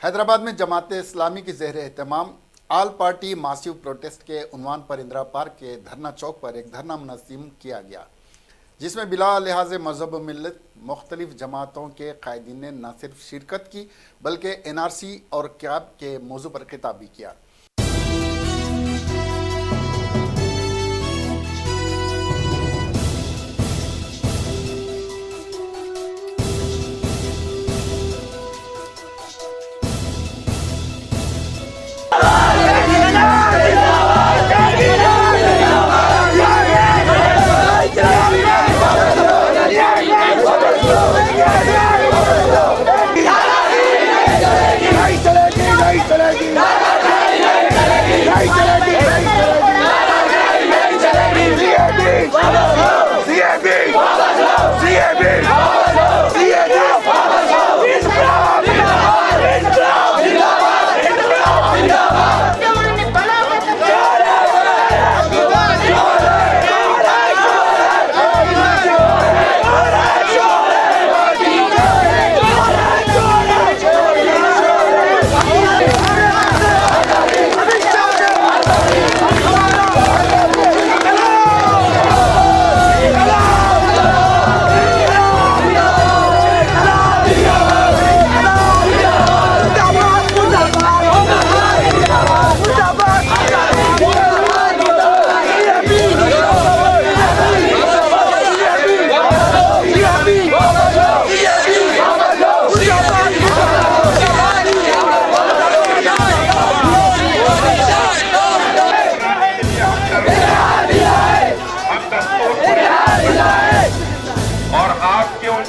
हैदराबाद में जमाते इस्लामी की ज़ेर एहतमाम आल पार्टी मासिव प्रोटेस्ट के उन्वान पर इंदिरा पार्क के धरना चौक पर एक धरना मुनज़्ज़म किया गया, जिसमें बिला लिहाज मज़हब व मिल्लत मुख्तलिफ जमातों के कायदीन ने न सिर्फ शिरकत की बल्कि NRC और क्याब के मौजू पर खिताब भी किया।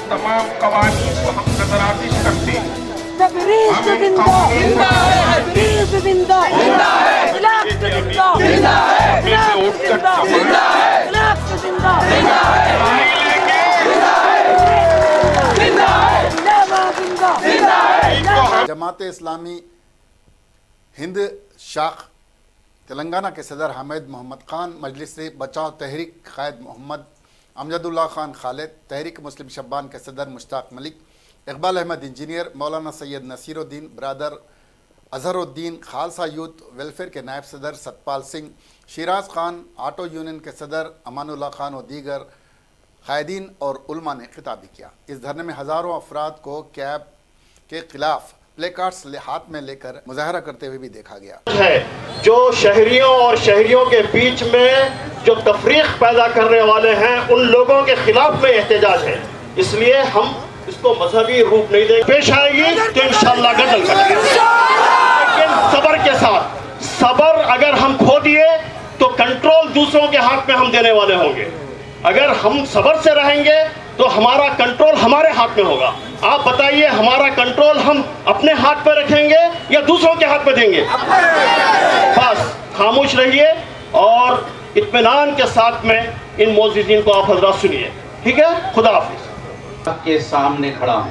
तमाम कवानीन को हम नजरआतिश करते हैं। जमाते इस्लामी हिंद शाख तेलंगाना के सदर हामिद मोहम्मद खान, मजलिस बचाओ तहरीक कायद मोहम्मद अमजदुल्ला खान खालिद, तहरीक मुस्लिम शब्बान के सदर मुश्ताक मलिक, इकबाल अहमद इंजीनियर, मौलाना Syed Nasiruddin brother Azharuddin, Khalsa youth welfare के नायब सदर सतपाल सिंह, शिराज खान, ऑटो यूनियन के सदर अमानुल्लाह खान और दीगर कायदीन और उलमा ने खिताब भी किया। इस धरने में हज़ारों अफराद को कैब के खिलाफ प्ले कार्ड्स हाथ में लेकर मुजाहरा करते हुए भी देखा गया है, जो शहरियों और शहरियों के बीच में जो तफरीक पैदा करने वाले हैं उन लोगों के खिलाफ में एहतजाज है। इसलिए हम इसको मजहबी रूप नहीं देंगे। पेश आएगी तो इंशाअल्लाह गजल करेंगे, लेकिन सबर के साथ। सबर अगर हम खो दिए तो कंट्रोल दूसरों के हाथ में हम देने वाले होंगे। अगर हम सबर से रहेंगे तो हमारा कंट्रोल हमारे हाथ में होगा। आप बताइए, हमारा कंट्रोल हम अपने हाथ पे रखेंगे या दूसरों के हाथ पे देंगे? बस खामोश रहिए और इत्मीनान के साथ में इन मौजूदीन को आप हजरात सुनिए, ठीक है? खुदा हाफिज। के सामने खड़ा हूं,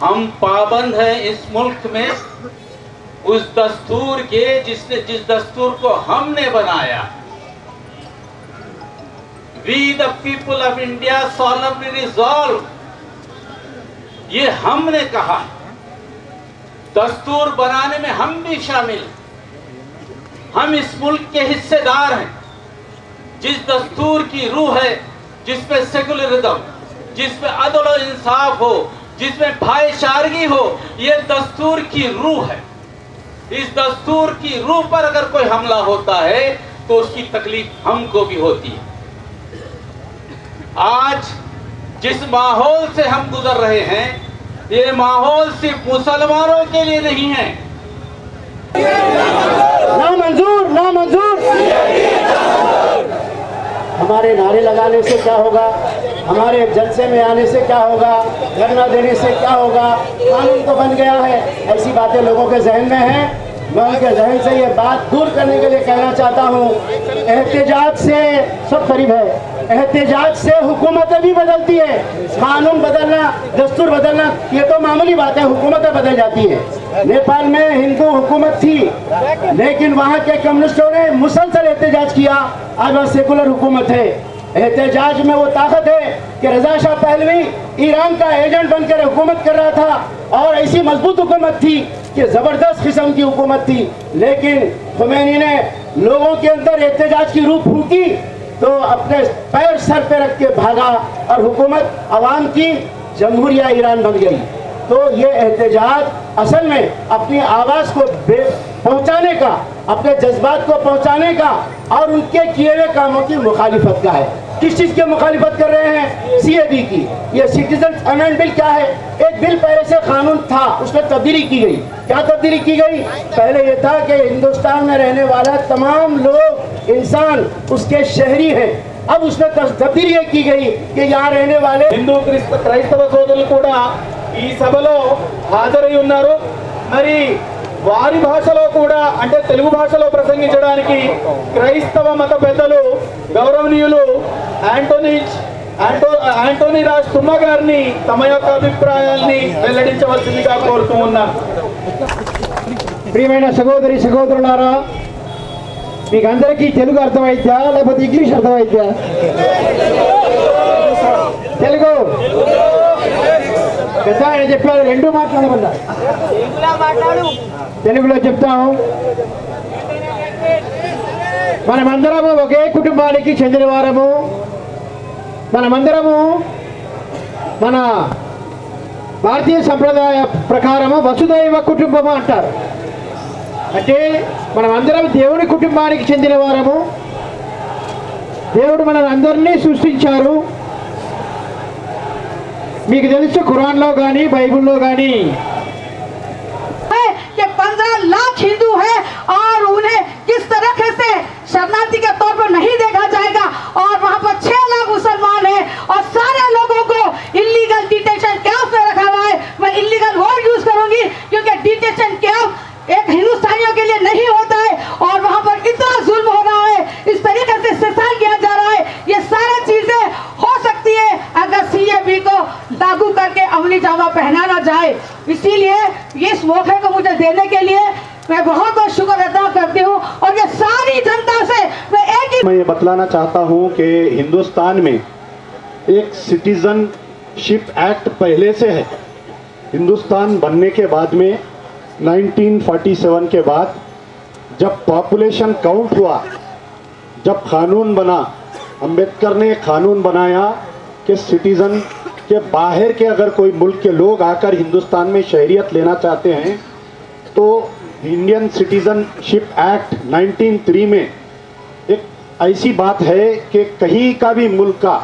हम पाबंद हैं इस मुल्क में उस दस्तूर के जिस दस्तूर को हमने बनाया। We the people of India solemnly resolve, ये हमने कहा। दस्तूर बनाने में हम भी शामिल, हम इस मुल्क के हिस्सेदार हैं। जिस दस्तूर की रूह है, जिसमें सेकुलरिज्म, जिसमें अदल और इंसाफ हो, जिसमें भाईचारगी हो, ये दस्तूर की रूह है। इस दस्तूर की रूह पर अगर कोई हमला होता है तो उसकी तकलीफ हमको भी होती है। आज जिस माहौल से हम गुजर रहे हैं, ये माहौल सिर्फ मुसलमानों के लिए नहीं है। ना मंजूर, ना मंजूर। हमारे नारे लगाने से क्या होगा, हमारे जलसे में आने से क्या होगा, धरना देने से क्या होगा? कानून तो बन गया है। ऐसी बातें लोगों के जहन में हैं। मैं उनके जहन से ये बात दूर करने के लिए कहना चाहता हूँ, एहतजाज से सब करीब है, एहतजाज से हुकूमतें भी बदलती है। कानून बदलना, दस्तूर बदलना ये तो मामूली बात है, हुकूमतें बदल जाती है। नेपाल में हिंदू हुकूमत थी, लेकिन वहाँ के कम्युनिस्टों ने मुसलसल एहतजाज किया। आज वह सेकुलर हुकूमत है। एहतजाज में वो ताकत है कि रजा शाह पहलवी ईरान का एजेंट बनकर हुकूमत कर रहा था और ऐसी मजबूत हुकूमत थी कि ज़बरदस्त किस्म की हुकूमत थी, लेकिन खुमैनी ने लोगों के अंदर एहतजाज की रूह फूकी तो अपने पैर सर पे रख के भागा और हुकूमत अवाम की जमहूरिया ईरान बन गई। तो ये एहतजाज असल में अपनी आवाज़ को पहुंचाने का, अपने जज्बात को पहुंचाने का और उनके किए हुए कामों की मुखालिफत का है। किस चीज़ की मुखालिफत कर रहे हैं? CAB की। ये सिटीजन अमेंडमेंट बिल क्या है? एक बिल पहले से कानून था, उसमें तब्दीली की गई। क्या तब्दीली की गई? पहले ये था कि हिंदुस्तान में रहने वाला तमाम लोग इंसान उसके शहरी हैं। अब उसमें तब्दीली ये की गई कि यहाँ रहने वाले హిందూ క్రైస్తవ సోదరులు కూడా ఈ సభలో హాజరై ఉన్నారు. మరి వారి భాషలో కూడా అంటే తెలుగు భాషలో ప్రసంగించడానికి క్రైస్తవ మత పెద్దలు గౌరవనీయులు యాంటోనీ రాజ్ తుమ్మ గారిని తమ యొక్క అభిప్రాయాల్ని వెల్లడించవలసిందిగా కోరుతూ ఉన్నాను. ప్రియమైన సహోదరి సహోదరులారా, మీకు అందరికీ తెలుగు అర్థమైద్దా లేకపోతే ఇంగ్లీష్ అర్థమైద్దా? తెలుగు పెద్ద ఆయన చెప్పారు, రెండు మాట్లాడమన్నారు. తెలుగులో చెప్తాము. మనమందరము ఒకే కుటుంబానికి చెందిన వారము. మనమందరము మన భారతీయ సంప్రదాయ ప్రకారము వసుదైవ కుటుంబము అంటారు. అంటే మనమందరం దేవుని కుటుంబానికి చెందిన వారము. దేవుడు మనల్ని అందరినీ సృష్టించారు. మీకు తెలుసు ఖురాన్లో కానీ బైబిల్లో కానీ कि 15 लाख हिंदू है और उन्हें किस तरह से शरणार्थी के तौर पर नहीं देखा जाएगा और वहां पर 6 लाख मुसलमान है और सारे लोगों को इलीगल डिटेंशन कैंप में रखा हुआ है। मैं इलीगल वर्ड यूज करूंगी क्योंकि डिटेंशन कैंप एक हिंदुस्तानियों के लिए नहीं होता है और वहां पर इतना जुल्म हो रहा है, इस तरीके से सिसार किया जा रहा है। ये सारी चीजें हो सकती है अगर CAB को लागू करके अमली जामा पहनाना जाए। इसीलिए इस मौके को मुझे देने के लिए मैं बहुत बहुत शुक्र अदा करती हूँ और ये सारी जनता से मैं एक ही मैं ये बतलाना चाहता हूँ कि हिंदुस्तान में एक सिटीजनशिप एक्ट पहले से है। हिंदुस्तान बनने के बाद में 1947 के बाद जब पॉपुलेशन काउंट हुआ, जब कानून बना, अंबेडकर ने कानून बनाया कि सिटीज़न के बाहर के अगर कोई मुल्क के लोग आकर हिंदुस्तान में शहरियत लेना चाहते हैं तो इंडियन सिटीज़नशिप एक्ट 1903 में एक ऐसी बात है कि कहीं का भी मुल्क का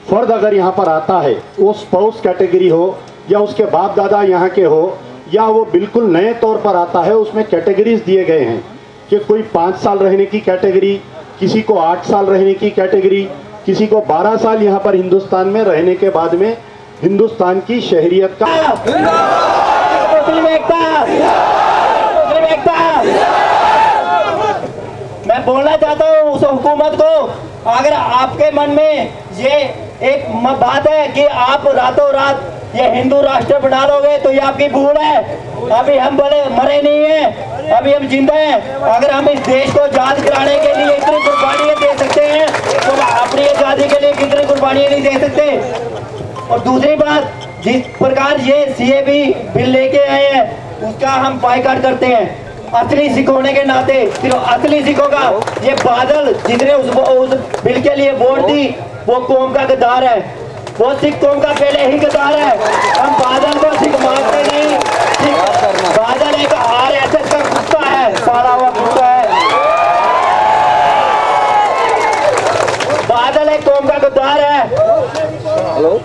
फ़र्द अगर यहाँ पर आता है, वो स्पाउस कैटेगरी हो या उसके बाप दादा यहाँ के हो या वो बिल्कुल नए तौर पर आता है, उसमें कैटेगरीज दिए गए हैं कि कोई 5 साल रहने की कैटेगरी, किसी को 8 साल रहने की कैटेगरी, किसी को 12 साल यहाँ पर हिंदुस्तान में रहने के बाद में हिंदुस्तान की शहरियत का मैं बोलना चाहता हूँ उस हुकूमत को, अगर आपके मन में ये एक बात है कि आप रातों रात ये हिंदू राष्ट्र बना लोगे तो ये आपकी भूल है। अभी हम बड़े मरे नहीं हैं, अभी हम जिंदा हैं। अगर हम इस देश को आजाद कराने के लिए इतनी कुर्बानियाँ दे सकते हैं तो अपनी आज़ादी के लिए कितनी कुर्बानियाँ नहीं दे सकते। और दूसरी बात, जिस प्रकार ये CAB बिल लेके आए हैं उसका हम बायकॉट करते हैं। असली सिख होने के नाते सिर्फ असली सिखों का, ये बादल जिसने उस बिल के लिए वोट दी वो कौम का गद्दार है, वो सिख कौम का पहले ही गद्दार है। हम बादल को सिख मानते नहीं, बादल एक RSS का कुत्ता है, पाला हुआ कुत्ता है। बादल एक कौम का गद्दार है।